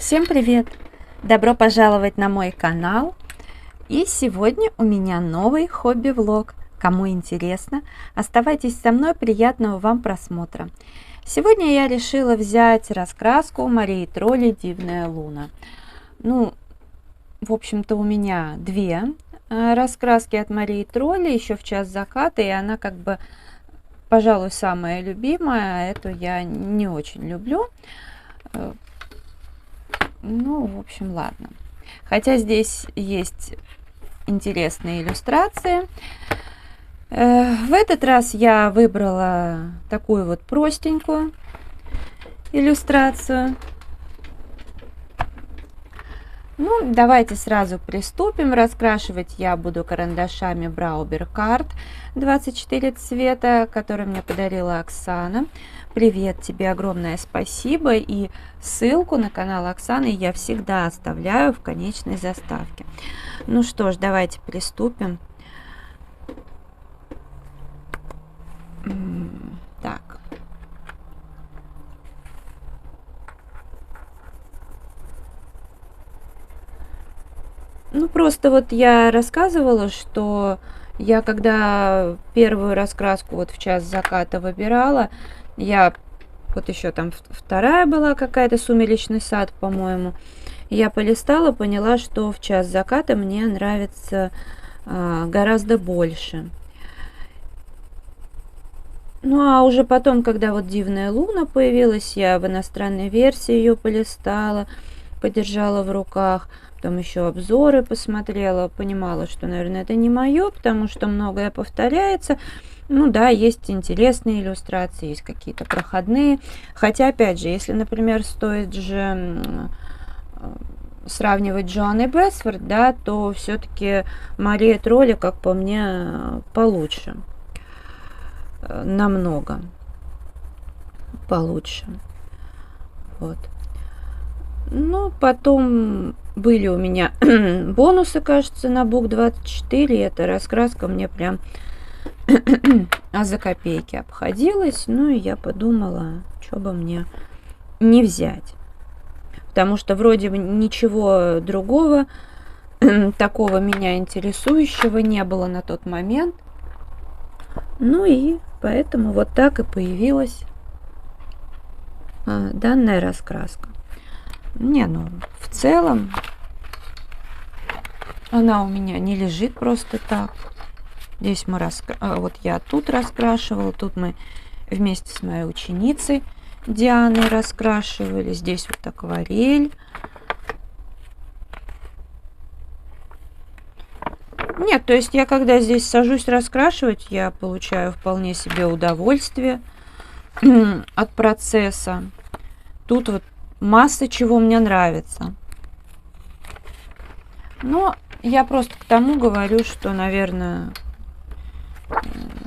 Всем привет! Добро пожаловать на мой канал. И сегодня у меня новый хобби-влог. Кому интересно, оставайтесь со мной, приятного вам просмотра. Сегодня я решила взять раскраску Марии Тролли «Дивная луна». Ну, в общем-то, у меня две раскраски от Марии Тролли, еще в час заката, и она как бы, пожалуй, самая любимая. Эту я не очень люблю. Ну, в общем, ладно. Хотя здесь есть интересные иллюстрации. В этот раз я выбрала такую вот простенькую иллюстрацию. Ну, давайте сразу приступим. Раскрашивать я буду карандашами Braubер Карт 24 цвета, которые мне подарила Оксана. Привет тебе, огромное спасибо. И ссылку на канал Оксаны я всегда оставляю в конечной заставке. Ну что ж, давайте приступим. Так. Ну, просто вот я рассказывала, что я когда первую раскраску вот в час заката выбирала, я вот еще там вторая была какая-то, «Сумеречный сад», по-моему, я полистала, поняла, что в час заката мне нравится гораздо больше. Ну, а уже потом, когда вот «Дивная луна» появилась, я в иностранной версии ее полистала, подержала в руках. Потом еще обзоры посмотрела, понимала, что, наверное, это не мое, потому что многое повторяется. Ну да, есть интересные иллюстрации, есть какие-то проходные. Хотя, опять же, если, например, стоит же сравнивать Джоан и Бесфорд, да, то все-таки Мария Тролли, как по мне, получше. Намного получше. Вот. Ну, потом были у меня бонусы, кажется, на Бук 24. Эта раскраска мне прям за копейки обходилась. Ну, и я подумала, что бы мне не взять. Потому что вроде бы ничего другого такого меня интересующего не было на тот момент. Ну и поэтому вот так и появилась данная раскраска. Не, ну, в целом она у меня не лежит просто так. Здесь мы вот я тут раскрашивала, тут мы вместе с моей ученицей Дианой раскрашивали. Здесь вот акварель. Нет, то есть я когда здесь сажусь раскрашивать, я получаю вполне себе удовольствие от процесса. Тут вот масса чего мне нравится. Но я просто к тому говорю, что, наверное,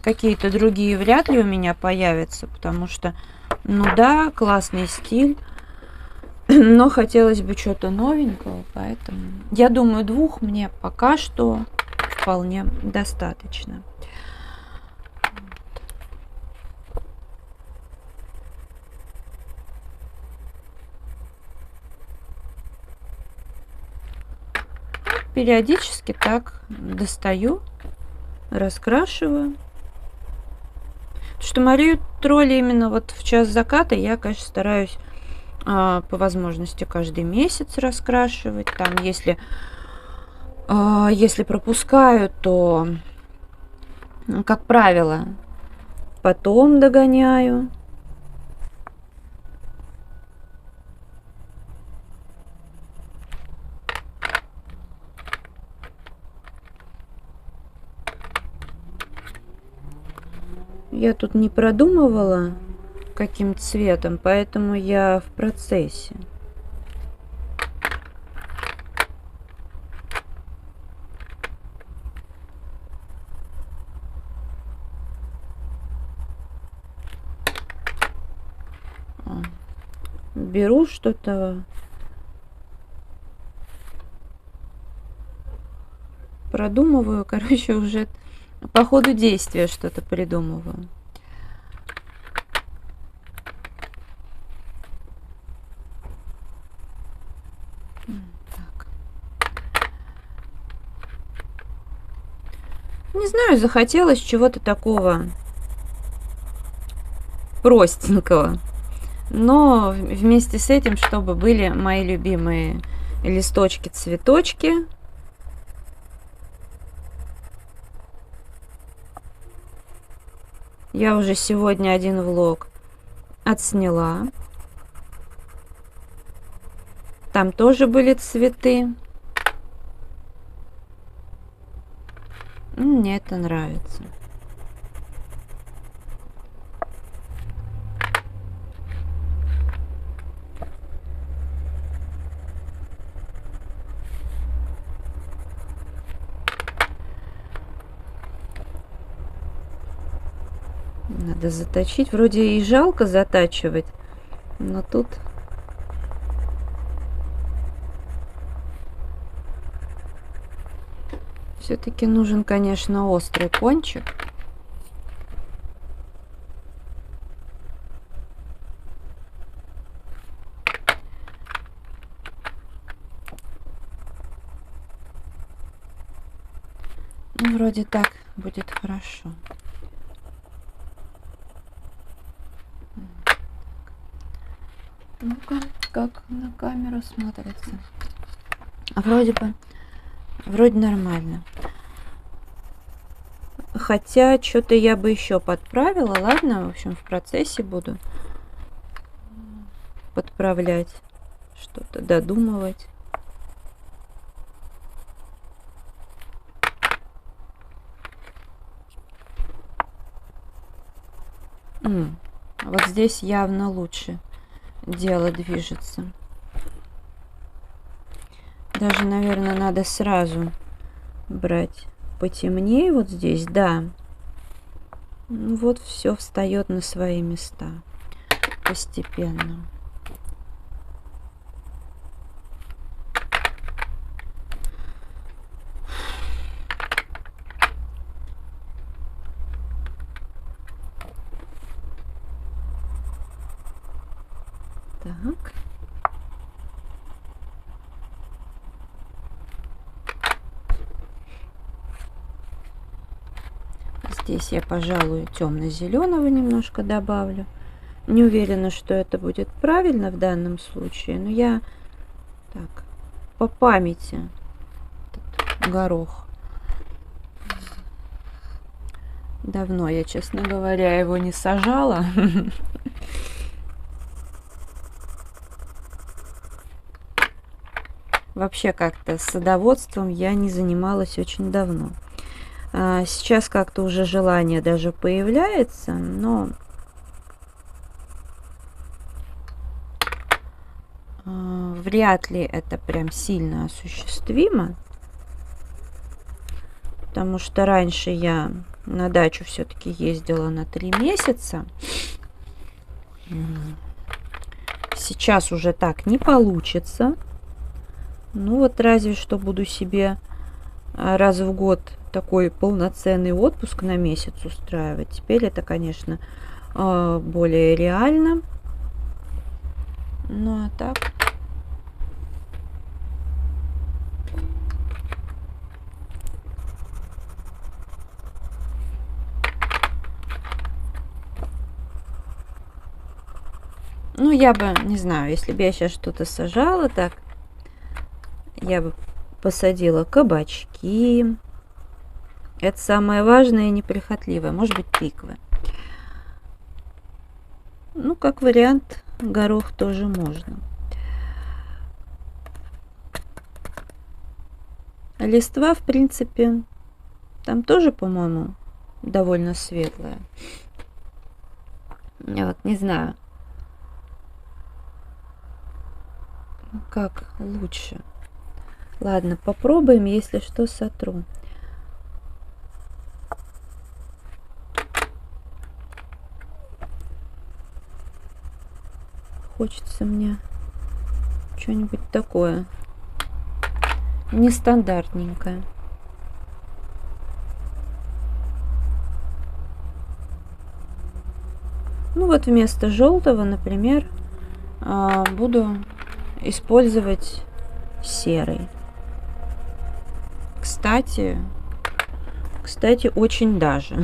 какие-то другие вряд ли у меня появятся, потому что, ну да, классный стиль, но хотелось бы что-то новенького, поэтому я думаю, двух мне пока что вполне достаточно. Периодически так достаю, раскрашиваю. Потому что Марию Тролли именно вот в час заката я, конечно, стараюсь по возможности каждый месяц раскрашивать. Там, если пропускаю, то, как правило, потом догоняю. Я тут не продумывала, каким цветом, поэтому я в процессе. Беру что-то, продумываю, короче, уже по ходу действия что-то придумываю. Так. Не знаю, захотелось чего-то такого простенького. Но вместе с этим, чтобы были мои любимые листочки, цветочки. Я уже сегодня один влог отсняла. Там тоже были цветы. Мне это нравится. Надо заточить. Вроде и жалко затачивать, но тут все-таки нужен, конечно, острый кончик. Ну, вроде так будет хорошо. Ну-ка, как на камеру смотрится. Вроде нормально. Хотя что-то я бы еще подправила. Ладно, в общем, в процессе буду подправлять, что-то додумывать. Вот здесь явно лучше дело движется. Даже, наверное, надо сразу брать потемнее вот здесь, да. Ну, вот все встает на свои места постепенно. Так. Здесь я, пожалуй, темно-зеленого немножко добавлю. Не уверена, что это будет правильно в данном случае, но я так по памяти этот горох. Давно я, честно говоря, его не сажала. Вообще как-то садоводством я не занималась очень давно. Сейчас как-то уже желание даже появляется, но вряд ли это прям сильно осуществимо, потому что раньше я на дачу все-таки ездила на 3 месяца. Сейчас уже так не получится. Ну вот разве что буду себе раз в год такой полноценный отпуск на месяц устраивать. Теперь это, конечно, более реально. Ну а так. Ну, я бы, не знаю, если бы я сейчас что-то сажала, так, я бы посадила кабачки. Это самое важное и неприхотливое. Может быть, тыквы. Ну, как вариант, горох тоже можно. Листва, в принципе, там тоже, по-моему, довольно светлая. Я вот не знаю, как лучше. Ладно, попробуем, если что, сотру. Хочется мне что-нибудь такое нестандартненькое. Ну вот вместо желтого, например, буду использовать серый. Кстати, очень даже.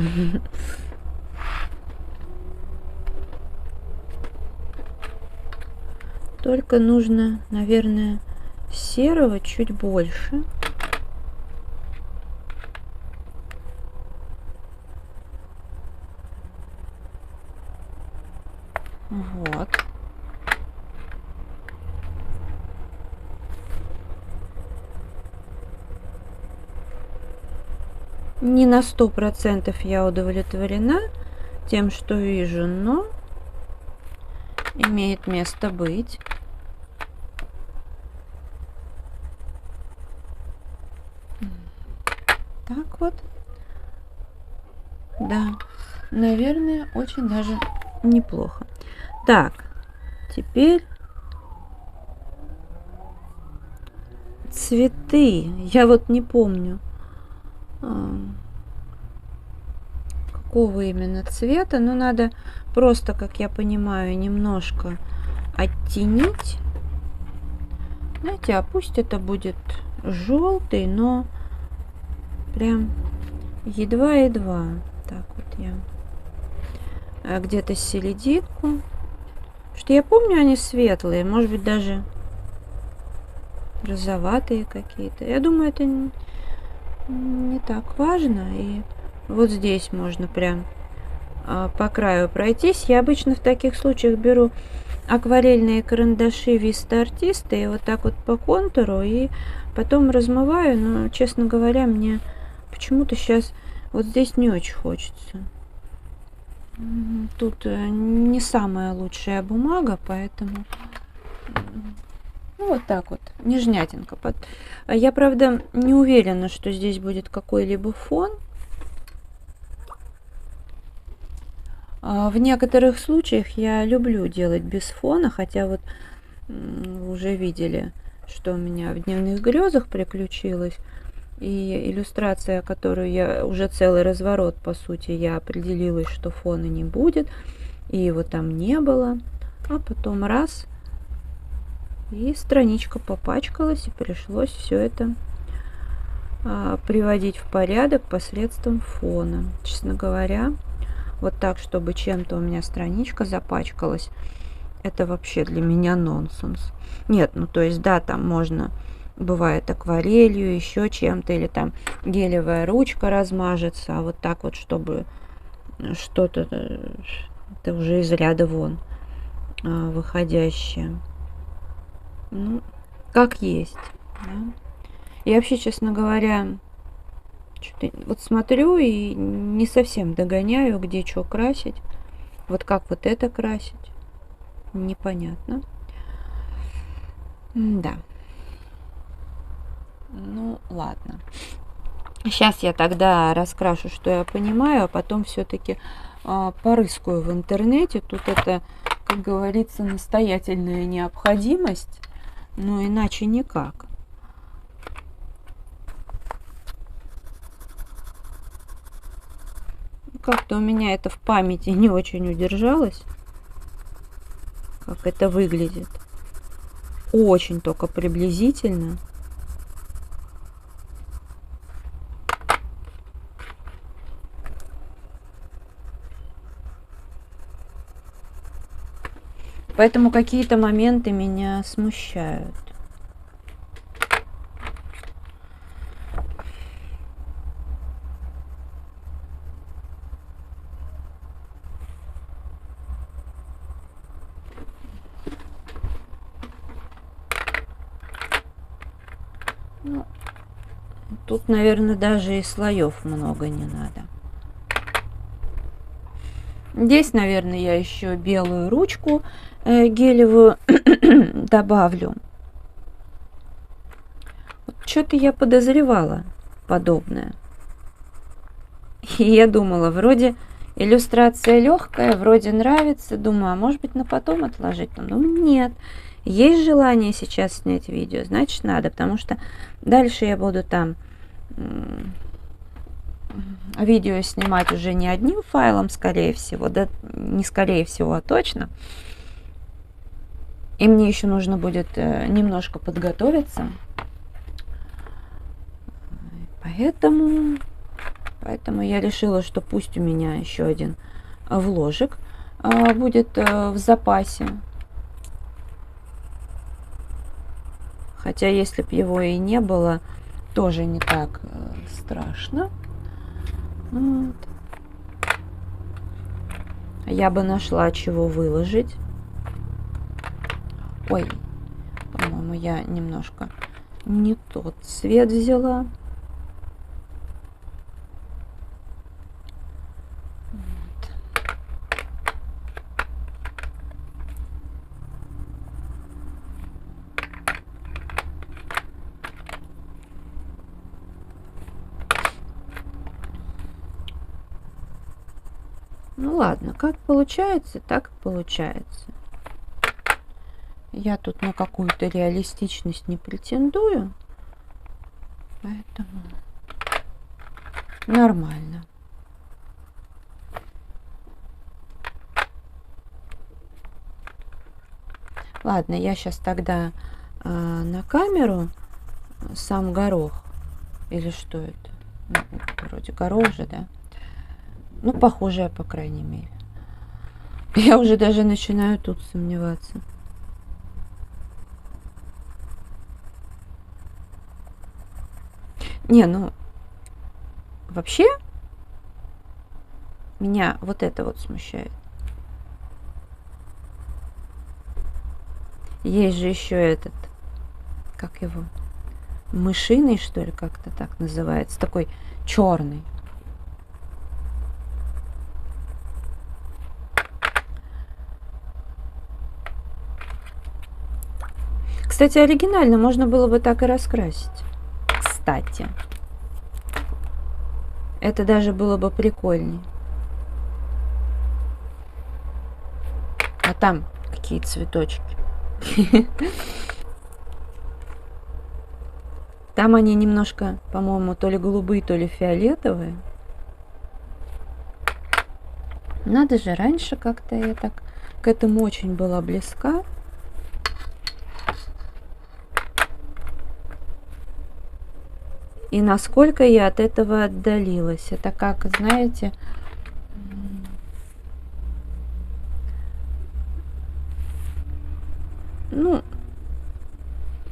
Только нужно, наверное, серого чуть больше. Вот. Не на 100% я удовлетворена тем, что вижу, но имеет место быть. Так вот. Да, наверное, очень даже неплохо. Так, теперь цветы. Я вот не помню, какого именно цвета, но надо просто, как я понимаю, немножко оттенить. Знаете, а пусть это будет желтый, но прям едва-едва. Так вот я где-то серединку. Что я помню, они светлые, может быть, даже розоватые какие-то. Я думаю, это не так важно. И вот здесь можно прям по краю пройтись. Я обычно в таких случаях беру акварельные карандаши Vista Artista и вот так вот по контуру, и потом размываю. Но, честно говоря, мне почему-то сейчас вот здесь не очень хочется. Тут не самая лучшая бумага, поэтому ну, вот так вот, нежнятинка. Я, правда, не уверена, что здесь будет какой-либо фон. В некоторых случаях я люблю делать без фона, хотя вот вы уже видели, что у меня в дневных грезах приключилось. И иллюстрация, которую я уже целый разворот, по сути, я определилась, что фона не будет, и его там не было, а потом раз, и страничка попачкалась, и пришлось все это приводить в порядок посредством фона. Честно говоря, вот так, чтобы чем-то у меня страничка запачкалась, это вообще для меня нонсенс. Нет, ну то есть, да, там можно... Бывает акварелью, еще чем-то, или там гелевая ручка размажется, а вот так вот, чтобы что-то, это уже из ряда вон выходящее. Ну, как есть. Да? И вообще, честно говоря, вот смотрю и не совсем догоняю, где что красить. Вот как вот это красить, непонятно. Да. Ну, ладно. Сейчас я тогда раскрашу, что я понимаю, а потом все-таки порыскаю в интернете. Тут это, как говорится, настоятельная необходимость, но иначе никак. Как-то у меня это в памяти не очень удержалось, как это выглядит. Очень только приблизительно. Поэтому какие-то моменты меня смущают. Ну, тут, наверное, даже и слоев много не надо. Здесь, наверное, я еще белую ручку гелевую добавлю. Вот что-то я подозревала подобное. И я думала, вроде иллюстрация легкая, вроде нравится. Думаю, а может быть на потом отложить? Ну, нет. Есть желание сейчас снять видео, значит надо, потому что дальше я буду там видео снимать уже не одним файлом, скорее всего, да, не скорее всего, а точно. И мне еще нужно будет немножко подготовиться Поэтому я решила, что пусть у меня еще один вложек будет в запасе. Хотя, если бы его и не было, тоже не так страшно. Вот. Я бы нашла, чего выложить. Ой, по-моему, я немножко не тот цвет взяла. Ну ладно, как получается, так и получается. Я тут на какую-то реалистичность не претендую, поэтому нормально. Ладно, я сейчас тогда на камеру сам горох, или что это? Ну, вроде горох же, да? Ну, похожее, по крайней мере. Я уже даже начинаю тут сомневаться. Не, ну, вообще, меня вот это вот смущает. Есть же еще этот, как его, мышиный, что ли, как-то так называется, такой черный. Кстати, оригинально можно было бы так и раскрасить. Кстати. Это даже было бы прикольней. А там какие цветочки. Там они немножко, по-моему, то ли голубые, то ли фиолетовые. Надо же, раньше как-то я так к этому очень была близка. И насколько я от этого отдалилась. Это как, знаете, ну,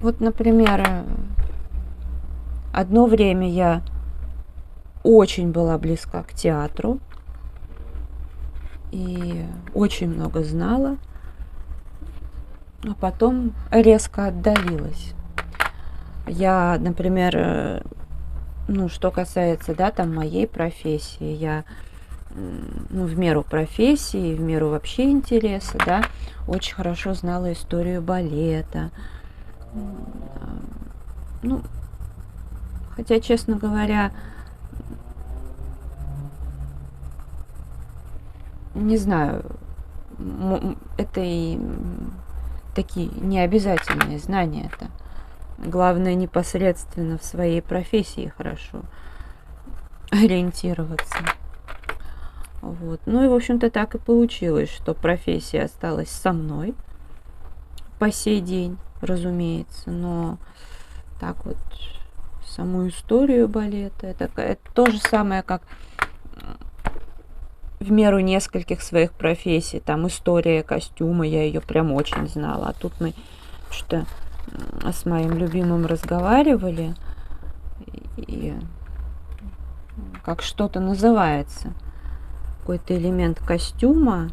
вот, например, одно время я очень была близка к театру и очень много знала, а потом резко отдалилась. Я, например, ну, что касается, да, там моей профессии, я, ну, в меру профессии, в меру вообще интереса, да, очень хорошо знала историю балета. Ну, хотя, честно говоря, не знаю, это и такие необязательные знания это. Главное непосредственно в своей профессии хорошо ориентироваться. Вот. Ну и, в общем-то, так и получилось, что профессия осталась со мной по сей день, разумеется. Но так вот, саму историю балета, это то же самое, как в меру нескольких своих профессий. Там история костюма, я ее прям очень знала. А тут мы что-то с моим любимым разговаривали, и как что-то называется, какой-то элемент костюма,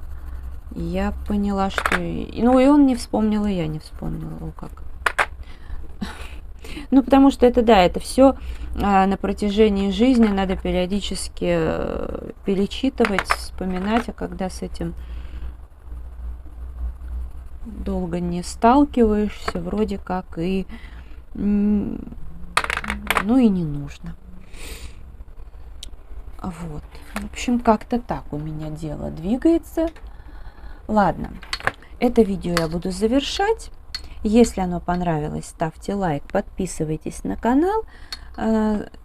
и я поняла, что... Ну, и он не вспомнил, и я не вспомнила. О, как. Ну, потому что это, да, это все на протяжении жизни надо периодически перечитывать, вспоминать, а когда с этим долго не сталкиваешься, вроде как и, ну, и не нужно. Вот. В общем, как-то так у меня дело двигается. Ладно, это видео я буду завершать. Если оно понравилось, ставьте лайк, подписывайтесь на канал.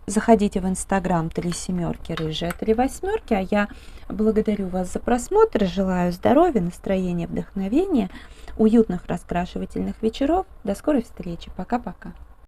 Заходите в Инстаграм 3 семерки, рыжая 3 восьмерки. А я благодарю вас за просмотр, желаю здоровья, настроения, вдохновения, уютных раскрашивательных вечеров. До скорой встречи. Пока-пока.